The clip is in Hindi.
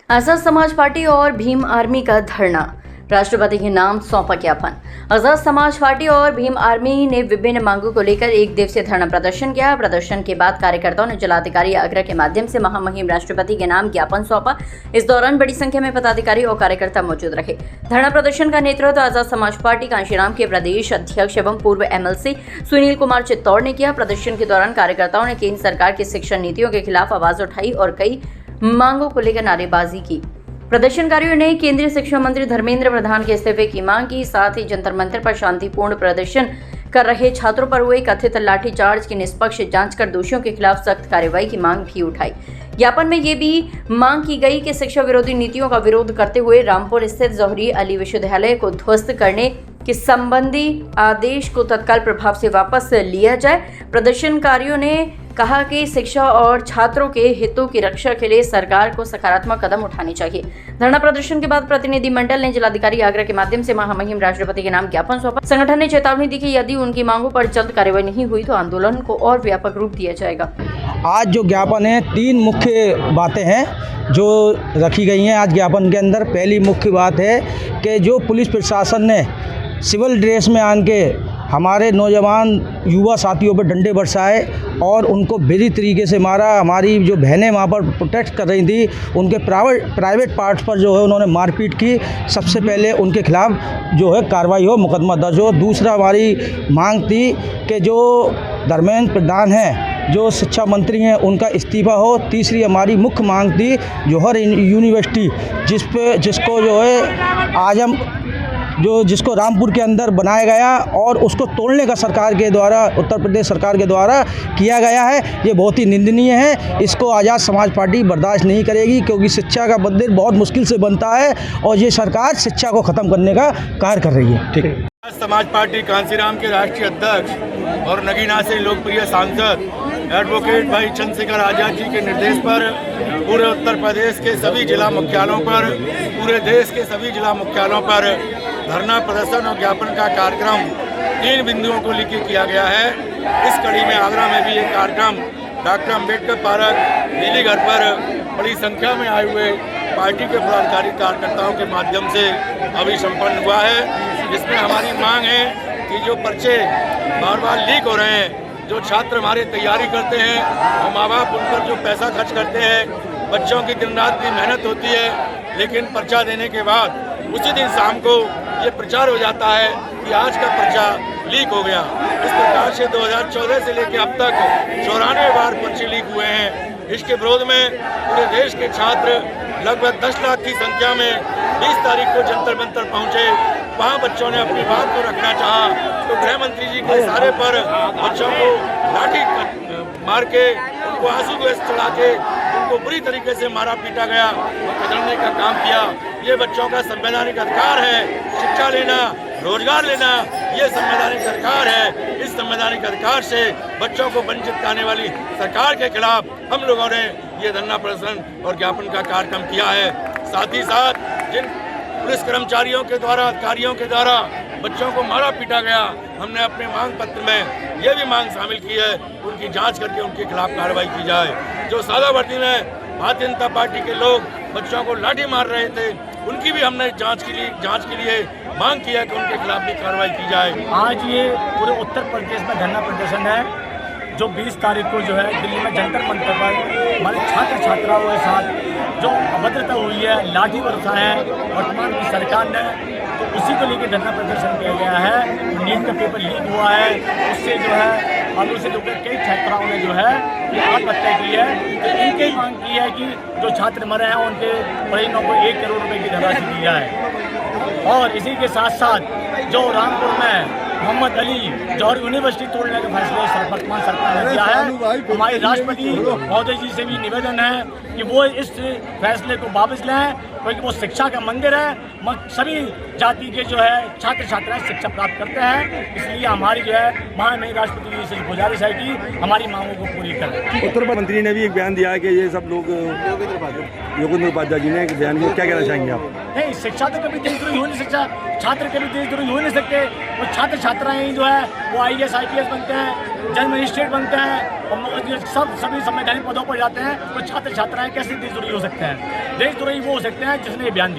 आजाद समाज पार्टी और भीम आर्मी का धरना, राष्ट्रपति के नाम सौंपा ज्ञापन। आजाद समाज पार्टी और भीम आर्मी ने विभिन्न मांगों को लेकर एक दिवसीय धरना प्रदर्शन किया। प्रदर्शन के बाद कार्यकर्ताओं ने जिलाधिकारी आगरा के माध्यम से महामहिम राष्ट्रपति के नाम ज्ञापन सौंपा। इस दौरान बड़ी संख्या में पदाधिकारी और कार्यकर्ता मौजूद रहे। धरना प्रदर्शन का नेतृत्व आजाद समाज पार्टी कांशीराम के प्रदेश अध्यक्ष एवं पूर्व MLC सुनील कुमार चित्तौड़ ने किया। प्रदर्शन के दौरान कार्यकर्ताओं ने केंद्र सरकार की शिक्षा नीतियों के खिलाफ आवाज उठाई और कई मांगों को लेकर नारेबाजी की। प्रदर्शनकारियों ने केंद्रीय शिक्षा मंत्री धर्मेंद्र प्रधान के इस्तीफे की मांग की। साथ ही जंतर मंतर पर शांतिपूर्ण प्रदर्शन कर रहे छात्रों पर हुए कथित लाठीचार्ज की निष्पक्ष जांच कर दोषियों के खिलाफ सख्त कार्रवाई की मांग भी उठाई। ज्ञापन में ये भी मांग की गई कि शिक्षा विरोधी नीतियों का विरोध करते हुए रामपुर स्थित जौहरी अली विश्वविद्यालय को ध्वस्त करने के संबंधी आदेश को तत्काल प्रभाव से वापस लिया जाए। प्रदर्शनकारियों ने कहा कि शिक्षा और छात्रों के हितों की रक्षा के लिए सरकार को सकारात्मक कदम उठाने चाहिए। धरना प्रदर्शन के बाद प्रतिनिधि मंडल ने जिलाधिकारी आगरा के माध्यम से महामहिम राष्ट्रपति के नाम ज्ञापन सौंपा। संगठन ने चेतावनी दी कि यदि उनकी मांगों पर जल्द कार्रवाई नहीं हुई तो आंदोलन को और व्यापक रूप दिया जाएगा। आज जो ज्ञापन है, 3 मुख्य बातें हैं जो रखी गई हैं आज ज्ञापन के अंदर। पहली मुख्य बात है कि जो पुलिस प्रशासन ने सिविल ड्रेस में आन के हमारे नौजवान युवा साथियों पर डंडे बरसाए और उनको बेरी तरीके से मारा। हमारी जो बहनें वहाँ पर प्रोटेस्ट कर रही थी, उनके प्राइवेट पार्ट्स पर जो है उन्होंने मारपीट की। सबसे पहले उनके खिलाफ जो है कार्रवाई हो, मुकदमा दर्ज हो। दूसरा हमारी मांग थी कि जो धर्मेंद्र प्रधान हैं, जो शिक्षा मंत्री हैं, उनका इस्तीफा हो। तीसरी हमारी मुख्य मांग थी जौहर यूनिवर्सिटी जिसको जो है जिसको रामपुर के अंदर बनाया गया और उसको तोड़ने का सरकार के द्वारा, उत्तर प्रदेश सरकार के द्वारा किया गया है, ये बहुत ही निंदनीय है। इसको आज़ाद समाज पार्टी बर्दाश्त नहीं करेगी क्योंकि शिक्षा का मंदिर बहुत मुश्किल से बनता है और ये सरकार शिक्षा को ख़त्म करने का कार्य कर रही है। ठीक है। आजाद समाज पार्टी कांशीराम के राष्ट्रीय अध्यक्ष और नगीना से लोकप्रिय सांसद एडवोकेट भाई चंद्रशेखर आजाद जी के निर्देश पर पूरे उत्तर प्रदेश के सभी जिला मुख्यालयों पर, पूरे देश के सभी जिला मुख्यालयों पर धरना प्रदर्शन और ज्ञापन का कार्यक्रम 3 बिंदुओं को लेकर किया गया है। इस कड़ी में आगरा में भी एक कार्यक्रम डॉक्टर अम्बेडकर पार्क नीली घर पर बड़ी संख्या में आए हुए पार्टी के पदाधिकारी कार्यकर्ताओं के माध्यम से अभी संपन्न हुआ है, जिसमें हमारी मांग है कि जो पर्चे बार बार लीक हो रहे हैं, जो छात्र हमारे तैयारी करते हैं और माँ बाप उन पर जो पैसा खर्च करते हैं, बच्चों की दिन रात की मेहनत होती है, लेकिन पर्चा देने के बाद उसी दिन शाम को ये प्रचार हो जाता है कि आज का पर्चा लीक हो गया। इस प्रकार से 2014 से लेकर अब तक 94 बार पर्चे लीक हुए हैं। इसके विरोध में पूरे देश के छात्र लगभग 10 लाख की संख्या में 20 तारीख को जंतर मंतर पहुंचे। वहाँ बच्चों ने अपनी बात को रखना चाहा तो गृह मंत्री जी के इशारे पर बच्चों को लाठी मार के, उनको आंसू गैस चढ़ा के, उनको बुरी तरीके से मारा पीटा गया और कतरने का काम किया। ये बच्चों का संवैधानिक अधिकार है, शिक्षा लेना, रोजगार लेना, ये संवैधानिक अधिकार है। इस संवैधानिक अधिकार से बच्चों को वंचित करने वाली सरकार के खिलाफ हम लोगों ने ये धरना प्रदर्शन और ज्ञापन का कार्यक्रम किया है। साथ ही साथ जिन पुलिस कर्मचारियों के द्वारा, अधिकारियों के द्वारा बच्चों को मारा पीटा गया, हमने अपने मांग पत्र में ये भी मांग शामिल की है उनकी जांच करके उनके खिलाफ कार्रवाई की जाए। जो सादा वर्दी में भारतीय जनता पार्टी के लोग बच्चों को लाठी मार रहे थे, उनकी भी हमने जांच के लिए मांग की है कि उनके खिलाफ भी कार्रवाई की जाए। आज ये पूरे उत्तर प्रदेश में धरना प्रदर्शन है जो 20 तारीख को जो है दिल्ली में जंतर मंतर पर हमारे छात्र छात्राओं के साथ जो अभद्रता हुई है, लाठी बरसा है वर्तमान की सरकार ने, तो उसी को लेकर धरना प्रदर्शन किया गया है। नीट का पेपर लीक हुआ है, उससे जो है और उससे जो कई छात्राओं ने जो है ये आत्महत्या की है। तो इनकी मांग की है कि जो छात्र मरे हैं उनके परिजनों को 1 करोड़ रुपए की धनराशि दी जाए। और इसी के साथ साथ जो रामपुर में मोहम्मद अली जौहर यूनिवर्सिटी तोड़ने के फैसले वर्तमान सरकार ने किया है, हमारे राष्ट्रपति महोदय जी से भी निवेदन है कि वो इस फैसले को वापस लें, क्योंकि वो शिक्षा का मंदिर है। सभी जाति के जो है छात्र छात्राएं शिक्षा प्राप्त करते हैं, इसलिए हमारी जो है महामहिम राष्ट्रपति जी से गुजारिश है कि हमारी मांगों को पूरी करें। उत्तर प्रदेश मंत्री ने भी एक बयान दिया है कि ये सब लोग योगेंद्र उपाध्याय जी ने एक बयान दिया, क्या कहना चाहेंगे आप? नहीं, शिक्षा तो कभी देशद्रोही हो नहीं सकता, छात्र कभी देशद्रोही हो नहीं सकते। वो छात्र छात्राएं जो है वो IAS IPS बनते हैं, जज मजिस्ट्रेट बनते हैं और सभी संवैधानिक पदों पर जाते हैं। तो छात्र छात्राएं कैसे देशद्रोही हो सकते हैं? देशद्रोही वो हो सकते हैं जिसने बयान दिया।